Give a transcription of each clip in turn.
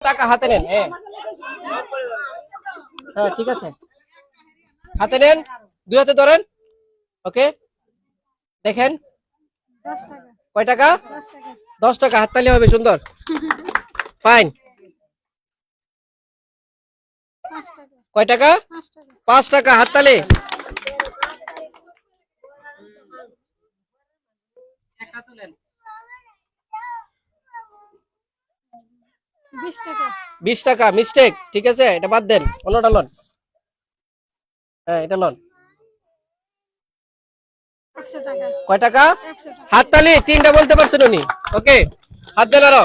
টাকা হাতে নেন। হ্যাঁ হ্যাঁ ঠিক আছে, হাতে নেন, দুই হাতে ধরেন। ওকে, দেখেন কয় টাকা? 10 টাকা। হাততালি হবে, সুন্দর, ফাইন। কয় টাকা? 5 টাকা। হাততালি। বিশ টাকা মিস্টেক, ঠিক আছে, এটা বাদ দেন, অন্যটা লন। হ্যাঁ এটা লন। কয় টাকা? হাততালি, 3টা বলতে পারছেন উনি। ওকে, হাত দেন আরো।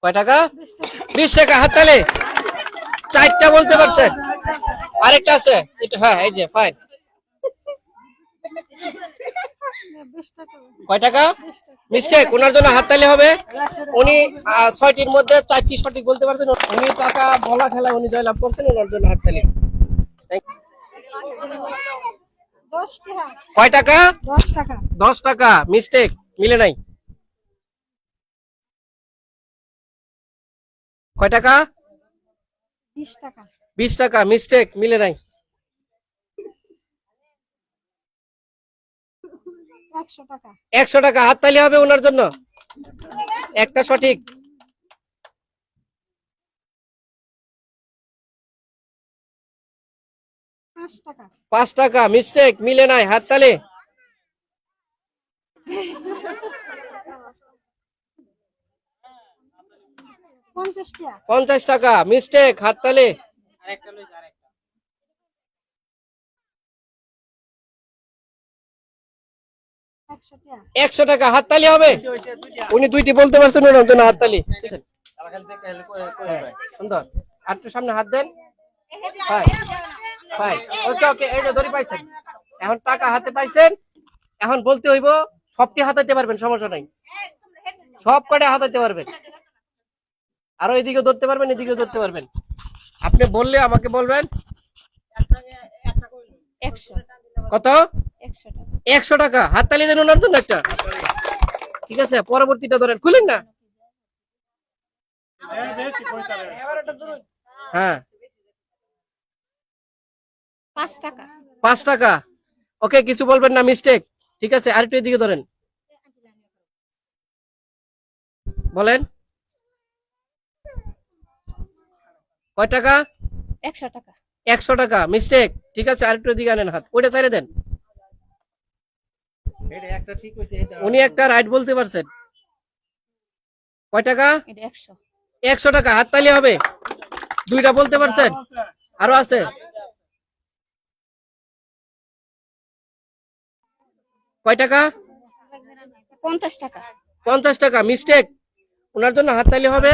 কয় টাকা? 20 টাকা। হাততালি। 4টা বলতে পারছেন, আরেকটা আছে এটা। হ্যাঁ এই যে ফাইন। কয় টাকা? মিস্টেক, ওনার জন্য হাততালি হবে। উনি 6টির মধ্যে 4টি সঠিক বলতে পারছেন, উনি টাকা বলা খেলা উনি জয়লাভ করছেন, ওনার জন্য হাততালি। কয় টাকা? 10 টাকা। মিস্টেক, মিলে নাই। কয় টাকা? 20 টাকা। মিস্টেক, মিলে নাই। 100 টাকা। হাততালি হবে ওনার জন্য, একটা সঠিক। 5 টাকা। মিস্টেক, মিলে নাই। হাততালি। 50 টাকা। মিস্টেক, হাততালি। 100 টাকা। হাততালি হবে, উনি 2টি বলতে পারছেন, ওনার জন্য হাততালি। সুন্দর, আর একটু সামনে হাত দেন। ওকে ওকে, এই যে দড়ি পাইছেন, এখন টাকা হাতে পাইছেন। এখন বলতে হইব, সবটি হাতাইতে পারবেন, সমস্যা নাই, সব কটা হাতাইতে পারবেন। আরো এদিকে ধরতে পারবেন, এদিকে ধরতে পারবেন। আপনি বললে আমাকে বলবেন। কত? 100 টাকা। হাততালি দেন ওনার জন্য একটা। ঠিক আছে, পরবর্তীটা ধরেন, খুলেন না। হ্যাঁ 5 টাকা। ওকে, কিছু বলবেন না, মিস্টেক। ঠিক আছে, আরেকটু এদিকে ধরেন, বলেন। কয় টাকা? 100 টাকা। মিস্টেক, ঠিক আছে, আরেকটু এদিকে আনেন হাত, ওইটা ছেড়ে দেন। উনি একটা রাইট বলতে পারছেন। কয় টাকা? 100 টাকা। হাততালি হবে, 2টা বলতে পারছেন, আরো আছে। কয় টাকা? 50 টাকা। মিস্টেক, ওনার জন্য হাততালি হবে।